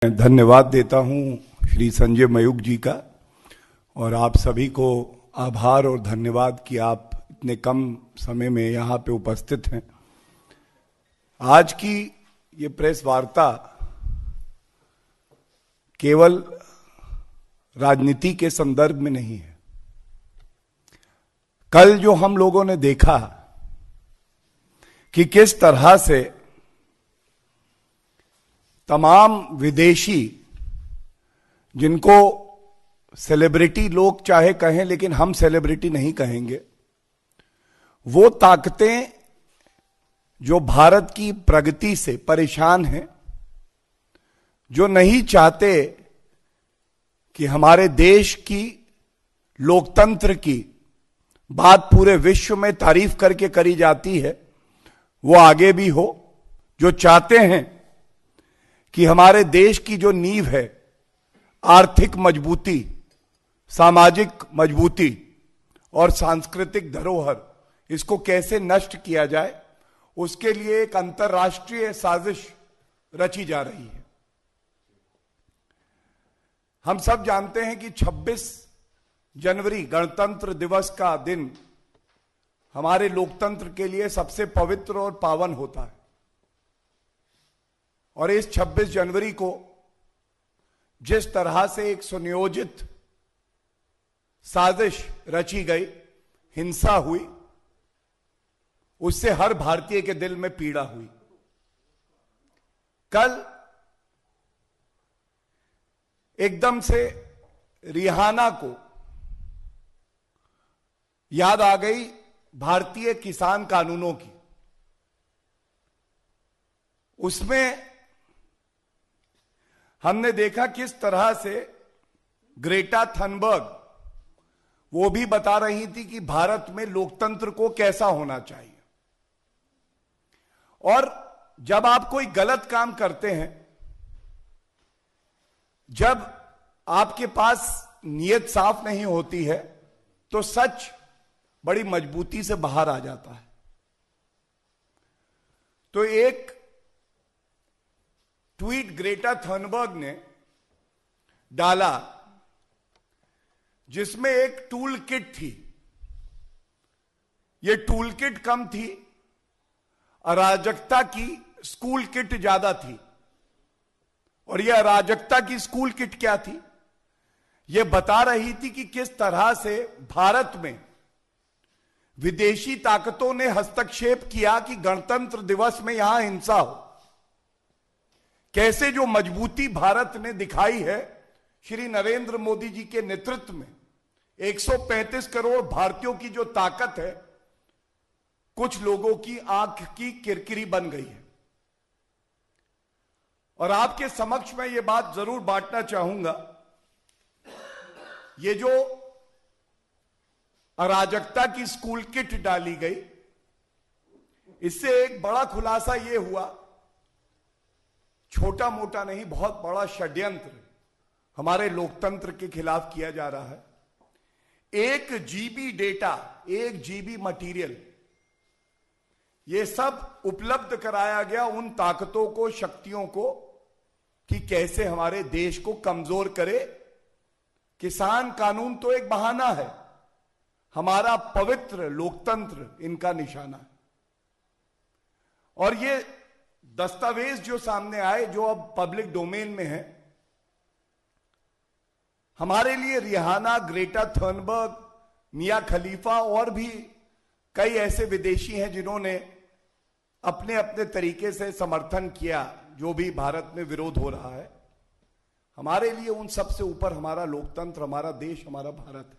धन्यवाद देता हूं श्री संजय मयूख जी का और आप सभी को आभार और धन्यवाद कि आप इतने कम समय में यहाँ पे उपस्थित हैं। आज की ये प्रेस वार्ता केवल राजनीति के संदर्भ में नहीं है। कल जो हम लोगों ने देखा कि किस तरह से तमाम विदेशी, जिनको सेलिब्रिटी लोग चाहे कहें लेकिन हम सेलिब्रिटी नहीं कहेंगे, वो ताकतें जो भारत की प्रगति से परेशान हैं, जो नहीं चाहते कि हमारे देश की लोकतंत्र की बात पूरे विश्व में तारीफ करके करी जाती है, वो आगे भी हो, जो चाहते हैं कि हमारे देश की जो नींव है, आर्थिक मजबूती, सामाजिक मजबूती और सांस्कृतिक धरोहर, इसको कैसे नष्ट किया जाए, उसके लिए एक अंतर्राष्ट्रीय साजिश रची जा रही है। हम सब जानते हैं कि 26 जनवरी गणतंत्र दिवस का दिन हमारे लोकतंत्र के लिए सबसे पवित्र और पावन होता है और इस 26 जनवरी को जिस तरह से एक सुनियोजित साजिश रची गई, हिंसा हुई, उससे हर भारतीय के दिल में पीड़ा हुई। कल एकदम से रिहाना को याद आ गई भारतीय किसान कानूनों की। उसमें हमने देखा किस तरह से ग्रेटा थनबर्ग वो भी बता रही थी कि भारत में लोकतंत्र को कैसा होना चाहिए। और जब आप कोई गलत काम करते हैं, जब आपके पास नीयत साफ नहीं होती है, तो सच बड़ी मजबूती से बाहर आ जाता है। तो एक ट्वीट ग्रेटा थनबर्ग ने डाला जिसमें एक टूल किट थी। यह टूल किट कम थी, अराजकता की स्कूल किट ज्यादा थी। और यह अराजकता की स्कूल किट क्या थी? यह बता रही थी कि किस तरह से भारत में विदेशी ताकतों ने हस्तक्षेप किया कि गणतंत्र दिवस में यहां हिंसा हो। कैसे जो मजबूती भारत ने दिखाई है श्री नरेंद्र मोदी जी के नेतृत्व में, 135 करोड़ भारतीयों की जो ताकत है, कुछ लोगों की आंख की किरकिरी बन गई है। और आपके समक्ष में यह बात जरूर बांटना चाहूंगा, ये जो अराजकता की स्कूल किट डाली गई, इससे एक बड़ा खुलासा यह हुआ, छोटा मोटा नहीं, बहुत बड़ा षड्यंत्र हमारे लोकतंत्र के खिलाफ किया जा रहा है। 1 GB डेटा, 1 GB मटेरियल, यह सब उपलब्ध कराया गया उन ताकतों को, शक्तियों को, कि कैसे हमारे देश को कमजोर करे। किसान कानून तो एक बहाना है, हमारा पवित्र लोकतंत्र इनका निशाना है। और ये दस्तावेज जो सामने आए, जो अब पब्लिक डोमेन में है, हमारे लिए रिहाना, ग्रेटा थनबर्ग, मिया खलीफा और भी कई ऐसे विदेशी हैं जिन्होंने अपने अपने तरीके से समर्थन किया जो भी भारत में विरोध हो रहा है। हमारे लिए उन सबसे ऊपर हमारा लोकतंत्र, हमारा देश, हमारा भारत है।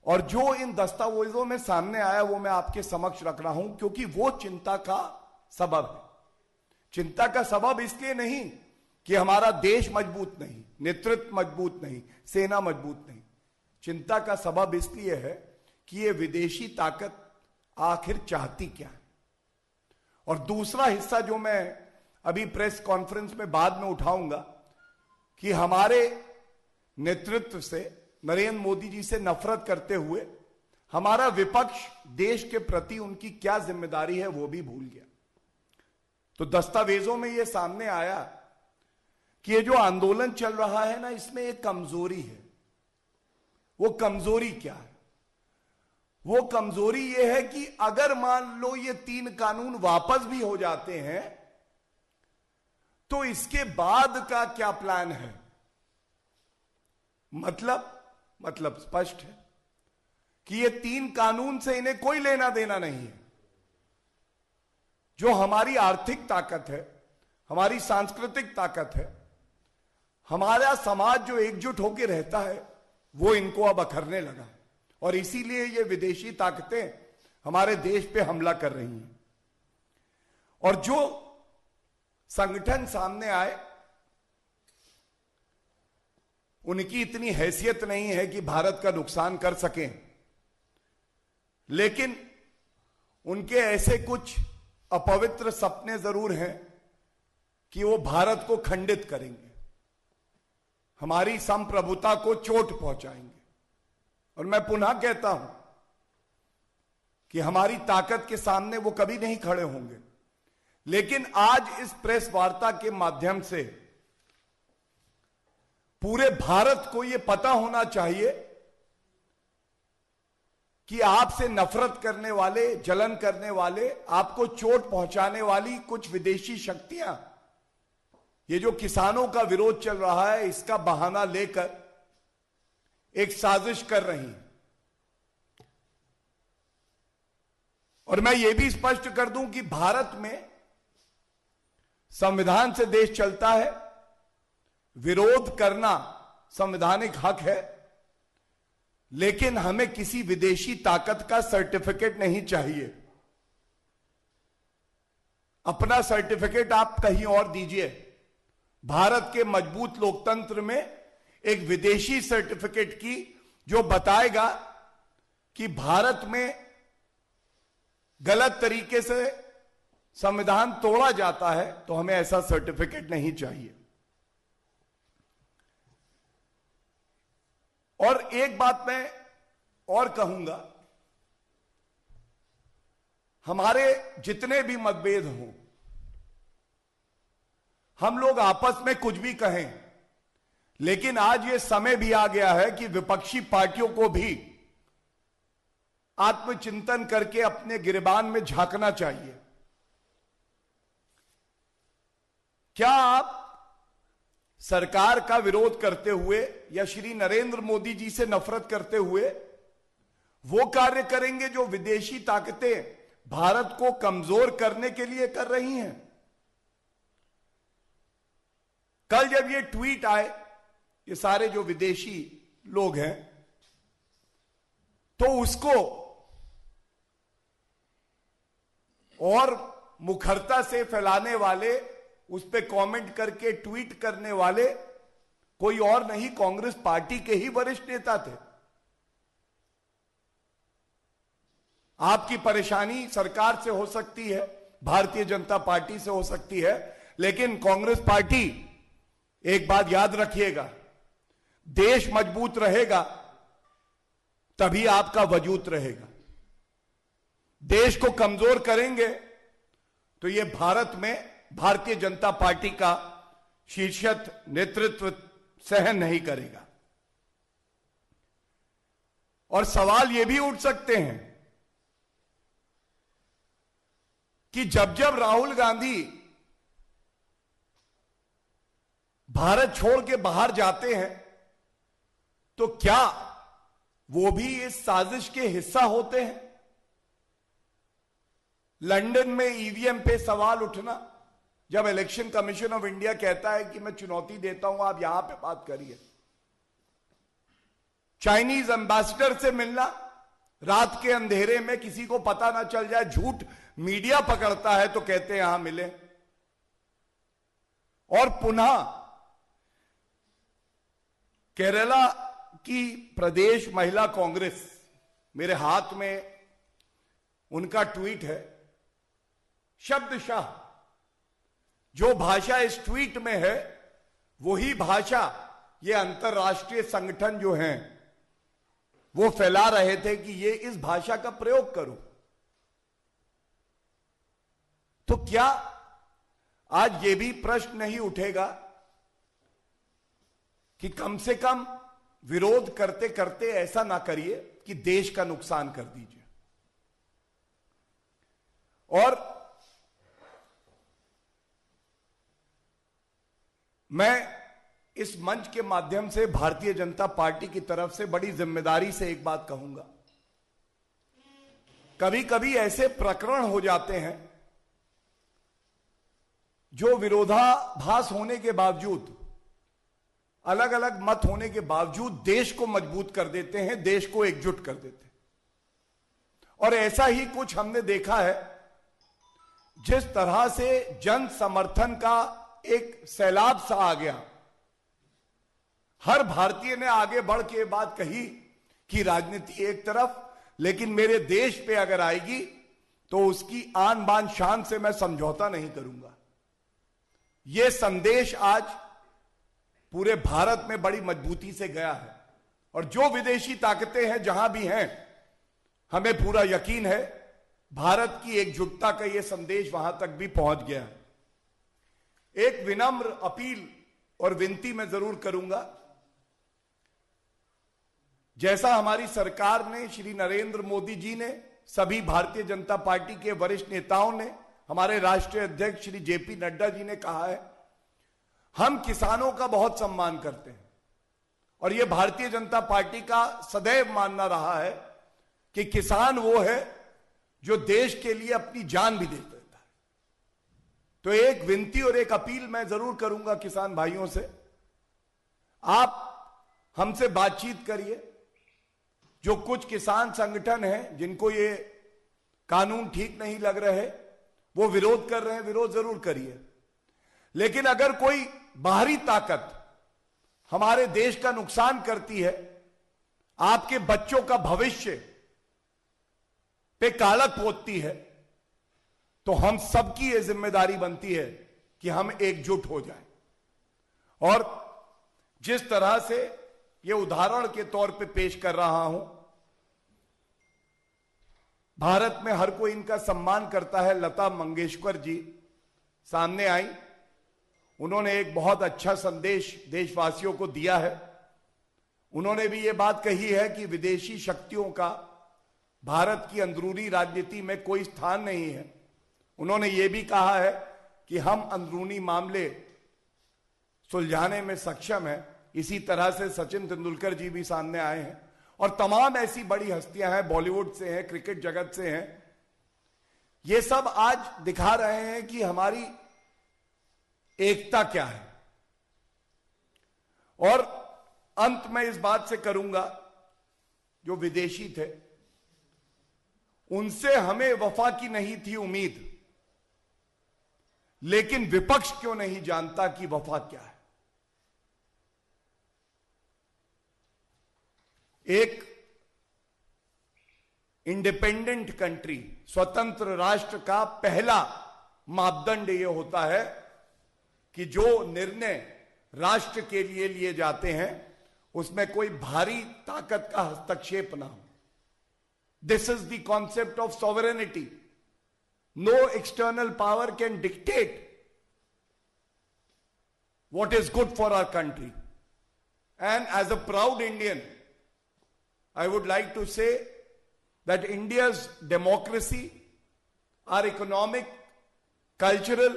और जो इन दस्तावेजों में सामने आया वो मैं आपके समक्ष रख रहा हूं, क्योंकि वो चिंता का सबब है। चिंता का सबब इसलिए नहीं कि हमारा देश मजबूत नहीं, नेतृत्व मजबूत नहीं, सेना मजबूत नहीं। चिंता का सबब इसलिए है कि ये विदेशी ताकत आखिर चाहती क्या है। और दूसरा हिस्सा जो मैं अभी प्रेस कॉन्फ्रेंस में बाद में उठाऊंगा, कि हमारे नेतृत्व से, नरेंद्र मोदी जी से नफरत करते हुए हमारा विपक्ष देश के प्रति उनकी क्या जिम्मेदारी है वो भी भूल गया। तो दस्तावेजों में यह सामने आया कि ये जो आंदोलन चल रहा है ना, इसमें एक कमजोरी है। वो कमजोरी क्या है? वो कमजोरी ये है कि अगर मान लो ये 3 कानून वापस भी हो जाते हैं तो इसके बाद का क्या प्लान है? मतलब स्पष्ट है कि ये 3 कानून से इन्हें कोई लेना देना नहीं है। जो हमारी आर्थिक ताकत है, हमारी सांस्कृतिक ताकत है, हमारा समाज जो एकजुट होकर रहता है, वो इनको अब अखरने लगा है। और इसीलिए ये विदेशी ताकतें हमारे देश पे हमला कर रही हैं। और जो संगठन सामने आए, उनकी इतनी हैसियत नहीं है कि भारत का नुकसान कर सकें, लेकिन उनके ऐसे कुछ अपवित्र सपने जरूर हैं कि वो भारत को खंडित करेंगे, हमारी संप्रभुता को चोट पहुंचाएंगे। और मैं पुनः कहता हूं कि हमारी ताकत के सामने वो कभी नहीं खड़े होंगे। लेकिन आज इस प्रेस वार्ता के माध्यम से पूरे भारत को यह पता होना चाहिए कि आपसे नफरत करने वाले, जलन करने वाले, आपको चोट पहुंचाने वाली कुछ विदेशी शक्तियां, ये जो किसानों का विरोध चल रहा है, इसका बहाना लेकर एक साजिश कर रही हैं। और मैं ये भी स्पष्ट कर दूं कि भारत में संविधान से देश चलता है, विरोध करना संवैधानिक हक है, लेकिन हमें किसी विदेशी ताकत का सर्टिफिकेट नहीं चाहिए। अपना सर्टिफिकेट आप कहीं और दीजिए। भारत के मजबूत लोकतंत्र में एक विदेशी सर्टिफिकेट की जो बताएगा कि भारत में गलत तरीके से संविधान तोड़ा जाता है, तो हमें ऐसा सर्टिफिकेट नहीं चाहिए। और एक बात मैं और कहूंगा, हमारे जितने भी मतभेद हों, हम लोग आपस में कुछ भी कहें, लेकिन आज ये समय भी आ गया है कि विपक्षी पार्टियों को भी आत्मचिंतन करके अपने गिरबान में झांकना चाहिए। क्या आप सरकार का विरोध करते हुए या श्री नरेंद्र मोदी जी से नफरत करते हुए वो कार्य करेंगे जो विदेशी ताकतें भारत को कमजोर करने के लिए कर रही हैं? कल जब ये ट्वीट आए, ये सारे जो विदेशी लोग हैं, तो उसको और मुखरता से फैलाने वाले, उस पे कमेंट करके ट्वीट करने वाले कोई और नहीं, कांग्रेस पार्टी के ही वरिष्ठ नेता थे। आपकी परेशानी सरकार से हो सकती है, भारतीय जनता पार्टी से हो सकती है, लेकिन कांग्रेस पार्टी, एक बात याद रखिएगा, देश मजबूत रहेगा तभी आपका वजूद रहेगा। देश को कमजोर करेंगे तो यह भारत में भारतीय जनता पार्टी का शीर्षस्थ नेतृत्व सहन नहीं करेगा। और सवाल यह भी उठ सकते हैं कि जब जब राहुल गांधी भारत छोड़ के बाहर जाते हैं तो क्या वो भी इस साजिश के हिस्सा होते हैं? लंदन में ईवीएम पे सवाल उठना, जब इलेक्शन कमीशन ऑफ इंडिया कहता है कि मैं चुनौती देता हूं, आप यहां पे बात करिए। चाइनीज एम्बेसडर से मिलना, रात के अंधेरे में किसी को पता ना चल जाए, झूठ मीडिया पकड़ता है तो कहते हैं यहां मिले। और पुनः केरला की प्रदेश महिला कांग्रेस, मेरे हाथ में उनका ट्वीट है, शब्दशः जो भाषा इस ट्वीट में है वही भाषा ये अंतरराष्ट्रीय संगठन जो हैं वो फैला रहे थे कि ये इस भाषा का प्रयोग करो। तो क्या आज ये भी प्रश्न नहीं उठेगा कि कम से कम विरोध करते करते ऐसा ना करिए कि देश का नुकसान कर दीजिए। और मैं इस मंच के माध्यम से भारतीय जनता पार्टी की तरफ से बड़ी जिम्मेदारी से एक बात कहूंगा। कभी कभी ऐसे प्रकरण हो जाते हैं जो विरोधाभास होने के बावजूद, अलग अलग मत होने के बावजूद देश को मजबूत कर देते हैं, देश को एकजुट कर देते हैं। और ऐसा ही कुछ हमने देखा है। जिस तरह से जन समर्थन का एक सैलाब सा आ गया, हर भारतीय ने आगे बढ़ के बात कही कि राजनीति एक तरफ, लेकिन मेरे देश पे अगर आएगी तो उसकी आन बान शान से मैं समझौता नहीं करूंगा। यह संदेश आज पूरे भारत में बड़ी मजबूती से गया है। और जो विदेशी ताकतें हैं जहां भी हैं, हमें पूरा यकीन है भारत की एकजुटता का यह संदेश वहां तक भी पहुंच गया है। एक विनम्र अपील और विनती मैं जरूर करूंगा। जैसा हमारी सरकार ने, श्री नरेंद्र मोदी जी ने, सभी भारतीय जनता पार्टी के वरिष्ठ नेताओं ने, हमारे राष्ट्रीय अध्यक्ष श्री जेपी नड्डा जी ने कहा है, हम किसानों का बहुत सम्मान करते हैं। और यह भारतीय जनता पार्टी का सदैव मानना रहा है कि किसान वो है जो देश के लिए अपनी जान भी दे देता है। तो एक विनती और एक अपील मैं जरूर करूंगा किसान भाइयों से, आप हमसे बातचीत करिए। जो कुछ किसान संगठन हैं जिनको ये कानून ठीक नहीं लग रहे, वो विरोध कर रहे हैं, विरोध जरूर करिए। लेकिन अगर कोई बाहरी ताकत हमारे देश का नुकसान करती है, आपके बच्चों का भविष्य पे कालक पोतती है, तो हम सबकी यह जिम्मेदारी बनती है कि हम एकजुट हो जाएं। और जिस तरह से यह उदाहरण के तौर पे पेश कर रहा हूं, भारत में हर कोई इनका सम्मान करता है। लता मंगेशकर जी सामने आई, उन्होंने एक बहुत अच्छा संदेश देशवासियों को दिया है। उन्होंने भी यह बात कही है कि विदेशी शक्तियों का भारत की अंदरूनी राजनीति में कोई स्थान नहीं है। उन्होंने यह भी कहा है कि हम अंदरूनी मामले सुलझाने में सक्षम हैं। इसी तरह से सचिन तेंदुलकर जी भी सामने आए हैं और तमाम ऐसी बड़ी हस्तियां हैं, बॉलीवुड से हैं, क्रिकेट जगत से हैं। ये सब आज दिखा रहे हैं कि हमारी एकता क्या है। और अंत में इस बात से करूंगा, जो विदेशी थे उनसे हमें वफा की नहीं थी उम्मीद, लेकिन विपक्ष क्यों नहीं जानता कि वफा क्या है। एक इंडिपेंडेंट कंट्री, स्वतंत्र राष्ट्र का पहला मापदंड यह होता है कि जो निर्णय राष्ट्र के लिए लिए जाते हैं उसमें कोई भारी ताकत का हस्तक्षेप ना हो। This is the concept of sovereignty. No external power can dictate what is good for our country. And as a proud Indian, I would like to say that India's democracy, our economic, cultural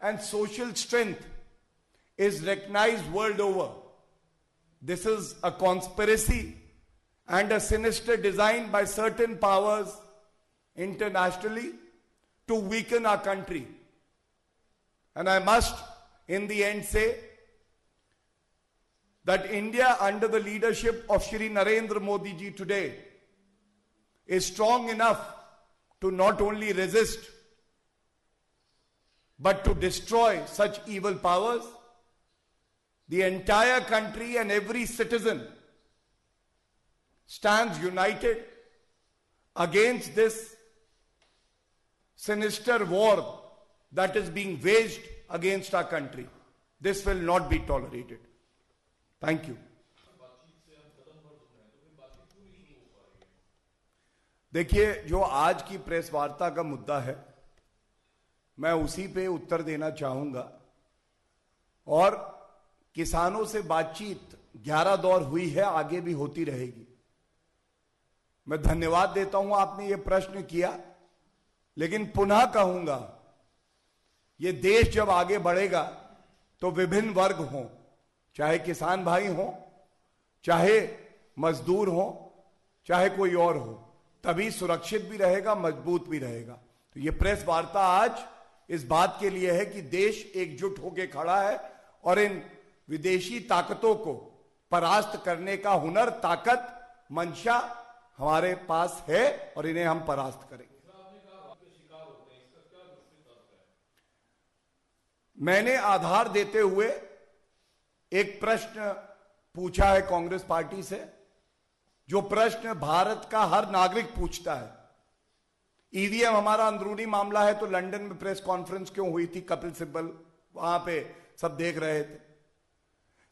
and social strength is recognized world over. This is a conspiracy and a sinister design by certain powers internationally to weaken our country. And I must in the end say that India under the leadership of Shri Narendra Modi ji today is strong enough to not only resist but to destroy such evil powers. The entire country and every citizen stands united against this sinister war that is being waged against our country. This will not be tolerated. Thank you. देखिए, जो आज की press वार्ता का मुद्दा है, मैं उसी पे उत्तर देना चाहूंगा। और किसानों से बातचीत 11 दौर हुई है, आगे भी होती रहेगी। मैं धन्यवाद देता हूं आपने ये प्रश्न किया, लेकिन पुनः कहूंगा, ये देश जब आगे बढ़ेगा तो विभिन्न वर्ग हों, चाहे किसान भाई हों, चाहे मजदूर हों, चाहे कोई और हो, तभी सुरक्षित भी रहेगा, मजबूत भी रहेगा। तो ये प्रेस वार्ता आज इस बात के लिए है कि देश एकजुट होकर खड़ा है और इन विदेशी ताकतों को परास्त करने का हुनर, ताकत, मंशा हमारे पास है और इन्हें हम परास्त करेंगे। मैंने आधार देते हुए एक प्रश्न पूछा है कांग्रेस पार्टी से, जो प्रश्न भारत का हर नागरिक पूछता है। ईवीएम हमारा अंदरूनी मामला है, तो लंदन में प्रेस कॉन्फ्रेंस क्यों हुई थी, कपिल सिब्बल वहां पे सब देख रहे थे।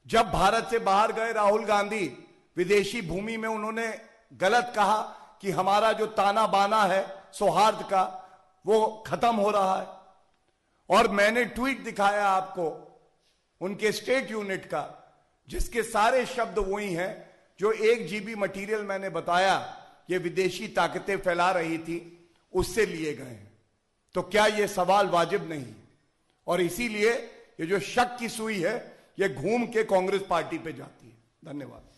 जब भारत से बाहर गए राहुल गांधी, विदेशी भूमि में उन्होंने गलत कहा कि हमारा जो ताना बाना है सौहार्द का, वो खत्म हो रहा है। और मैंने ट्वीट दिखाया आपको उनके स्टेट यूनिट का, जिसके सारे शब्द वही हैं जो 1 GB मटेरियल मैंने बताया ये विदेशी ताकतें फैला रही थी, उससे लिए गए हैं। तो क्या यह सवाल वाजिब नहीं? और इसीलिए ये जो शक की सुई है, ये घूम के कांग्रेस पार्टी पे जाती है। धन्यवाद।